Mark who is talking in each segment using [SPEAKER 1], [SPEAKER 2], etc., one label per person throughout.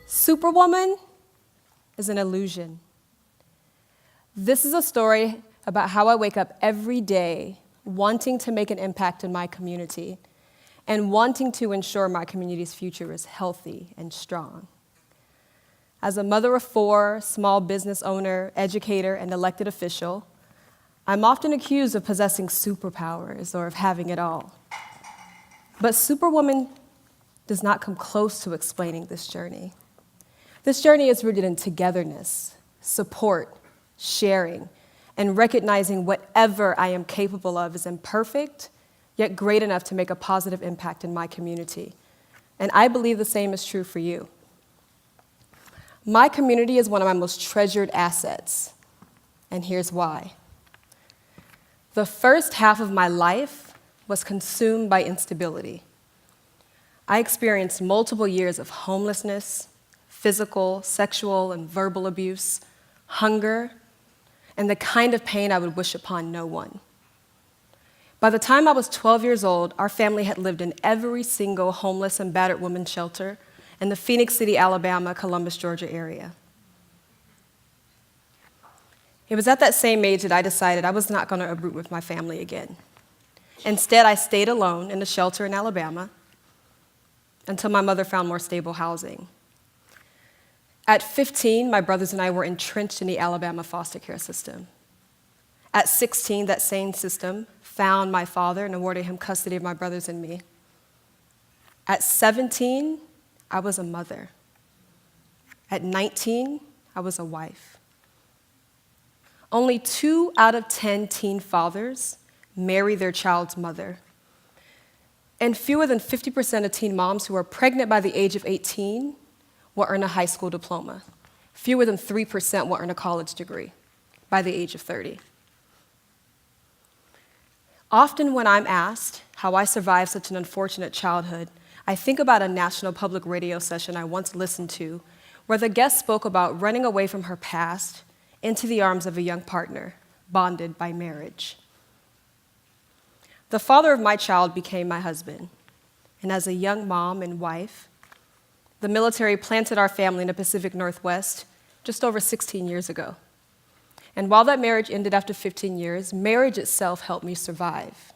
[SPEAKER 1] Superwoman is an illusion. This is a story about how I wake up every day wanting to make an impact in my community and wanting to ensure my community's future is healthy and strong. As a mother of 4, small business owner, educator, and elected official, I'm often accused of possessing superpowers or of having it all. But Superwoman does not come close to explaining this journey. This journey is rooted in togetherness, support, sharing, and recognizing whatever I am capable of is imperfect, yet great enough to make a positive impact in my community. And I believe the same is true for you. My community is one of my most treasured assets, and here's why. The first half of my life was consumed by instability. I experienced multiple years of homelessness, physical, sexual, and verbal abuse, hunger, and the kind of pain I would wish upon no one. By the time I was 12 years old, our family had lived in every single homeless and battered women's shelter in the Phoenix City, Alabama, Columbus, Georgia area. It was at that same age that I decided I was not going to uproot with my family again. Instead, I stayed alone in a shelter in Alabama until my mother found more stable housing. At 15, my brothers and I were entrenched in the Alabama foster care system. At 16, that same system found my father and awarded him custody of my brothers and me. At 17, I was a mother. At 19, I was a wife. Only 2 out of 10 teen fathers marry their child's mother. And fewer than 50% of teen moms who are pregnant by the age of 18 will earn a high school diploma. Fewer than 3% will earn a college degree by the age of 30. Often when I'm asked how I survived such an unfortunate childhood, I think about a national public radio session I once listened to where the guest spoke about running away from her past into the arms of a young partner, bonded by marriage. The father of my child became my husband, and as a young mom and wife, the military planted our family in the Pacific Northwest just over 16 years ago. And while that marriage ended after 15 years, marriage itself helped me survive.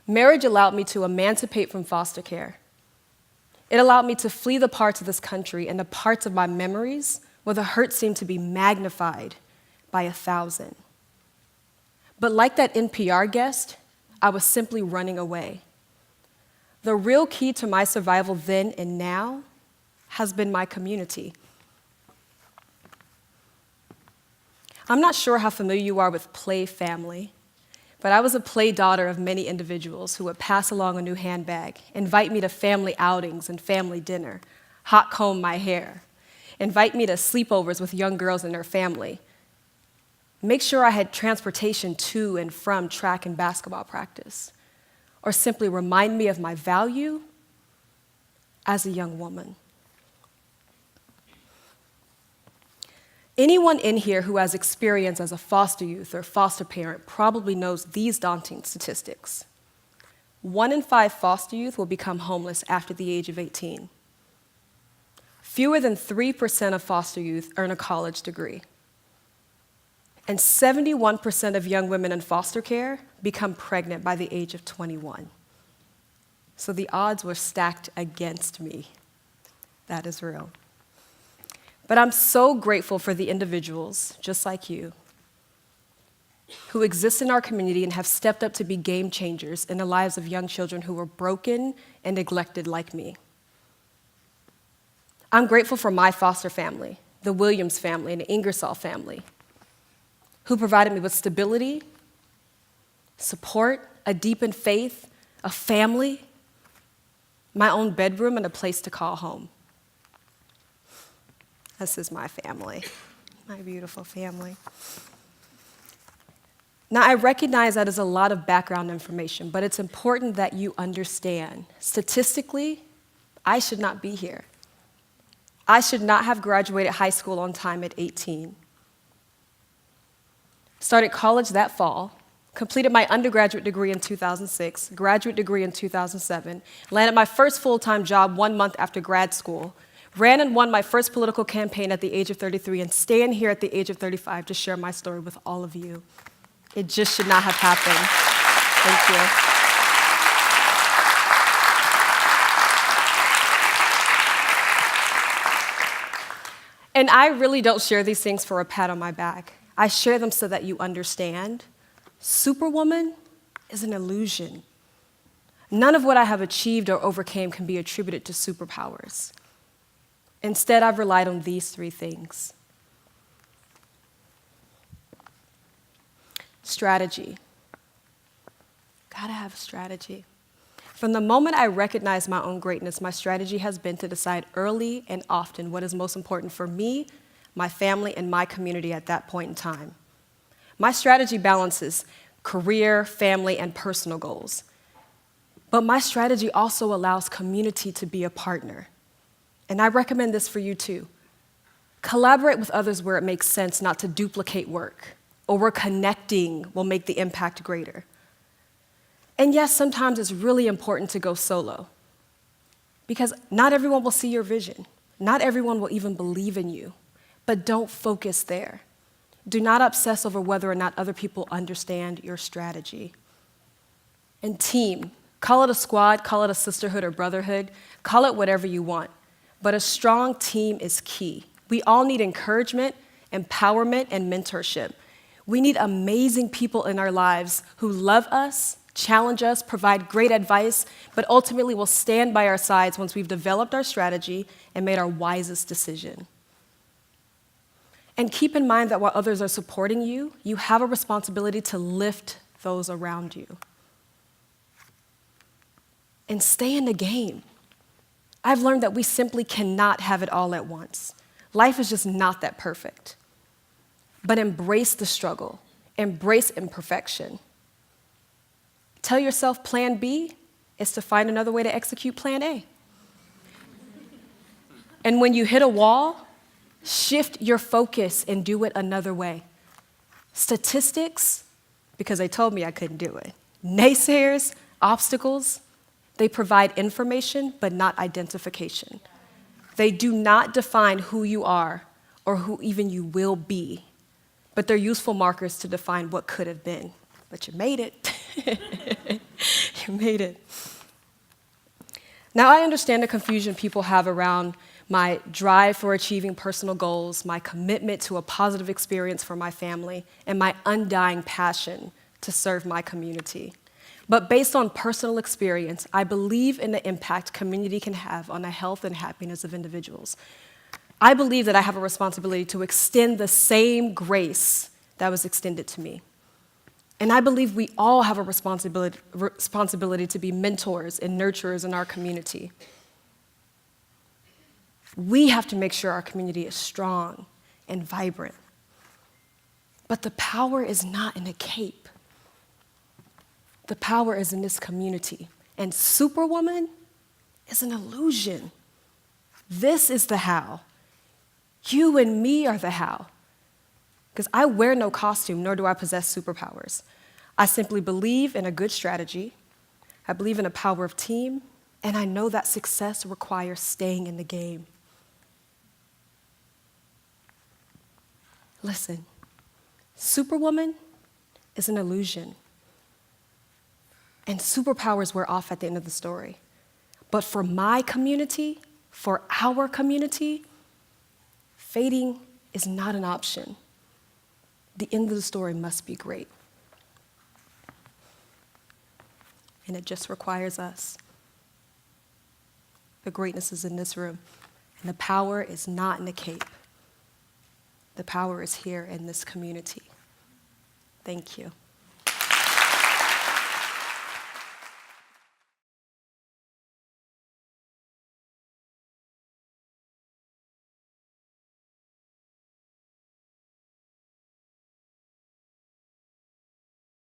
[SPEAKER 1] Marriage allowed me to emancipate from foster care. It allowed me to flee the parts of this country and the parts of my memories where the hurt seemed to be magnified by 1,000. But like that NPR guest, I was simply running away. The real key to my survival then and now has been my community. I'm not sure how familiar you are with play family, but I was a play daughter of many individuals who would pass along a new handbag, invite me to family outings and family dinner, hot comb my hair, invite me to sleepovers with young girls and their family, make sure I had transportation to and from track and basketball practice, or simply remind me of my value as a young woman. Anyone in here who has experience as a foster youth or foster parent probably knows these daunting statistics. 1 in 5 foster youth will become homeless after the age of 18. Fewer than 3% of foster youth earn a college degree. And 71% of young women in foster care become pregnant by the age of 21. So the odds were stacked against me. That is real. But I'm so grateful for the individuals, just like you, who exist in our community and have stepped up to be game changers in the lives of young children who were broken and neglected like me. I'm grateful for my foster family, the Williams family and the Ingersoll family, who provided me with stability, support, a deepened faith, a family, my own bedroom, and a place to call home. This is my family, my beautiful family. Now, I recognize that is a lot of background information, but it's important that you understand. Statistically, I should not be here. I should not have graduated high school on time at 18. Started college that fall, completed my undergraduate degree in 2006, graduate degree in 2007, landed my first full-time job 1 month after grad school, ran and won my first political campaign at the age of 33, and stand here at the age of 35 to share my story with all of you. It just should not have happened. Thank you. And I really don't share these things for a pat on my back. I share them so that you understand. Superwoman is an illusion. None of what I have achieved or overcame can be attributed to superpowers. Instead, I've relied on these 3 things. Strategy. Gotta have a strategy. From the moment I recognized my own greatness, my strategy has been to decide early and often what is most important for me, my family, and my community at that point in time. My strategy balances career, family, and personal goals. But my strategy also allows community to be a partner. And I recommend this for you too. Collaborate with others where it makes sense, not to duplicate work, or where connecting will make the impact greater. And yes, sometimes it's really important to go solo, because not everyone will see your vision. Not everyone will even believe in you, but don't focus there. Do not obsess over whether or not other people understand your strategy. And team, call it a squad, call it a sisterhood or brotherhood, call it whatever you want, but a strong team is key. We all need encouragement, empowerment, and mentorship. We need amazing people in our lives who love us, challenge us, provide great advice, but ultimately will stand by our sides once we've developed our strategy and made our wisest decision. And keep in mind that while others are supporting you, you have a responsibility to lift those around you. And stay in the game. I've learned that we simply cannot have it all at once. Life is just not that perfect. But embrace the struggle, embrace imperfection. Tell yourself plan B is to find another way to execute plan A. And when you hit a wall, shift your focus and do it another way. Statistics, because they told me I couldn't do it. Naysayers, obstacles, they provide information but not identification. They do not define who you are or who even you will be, but they're useful markers to define what could have been. But you made it. You made it. Now, I understand the confusion people have around my drive for achieving personal goals, my commitment to a positive experience for my family, and my undying passion to serve my community. But based on personal experience, I believe in the impact community can have on the health and happiness of individuals. I believe that I have a responsibility to extend the same grace that was extended to me. And I believe we all have a responsibility to be mentors and nurturers in our community. We have to make sure our community is strong and vibrant. But the power is not in a cape. The power is in this community. And Superwoman is an illusion. This is the how. You and me are the how. Because I wear no costume, nor do I possess superpowers. I simply believe in a good strategy. I believe in the power of team, and I know that success requires staying in the game. Listen, Superwoman is an illusion, and superpowers wear off at the end of the story. But for my community, for our community, fading is not an option. The end of the story must be great. And it just requires us. The greatness is in this room, and the power is not in the cape. The power is here in this community. Thank you.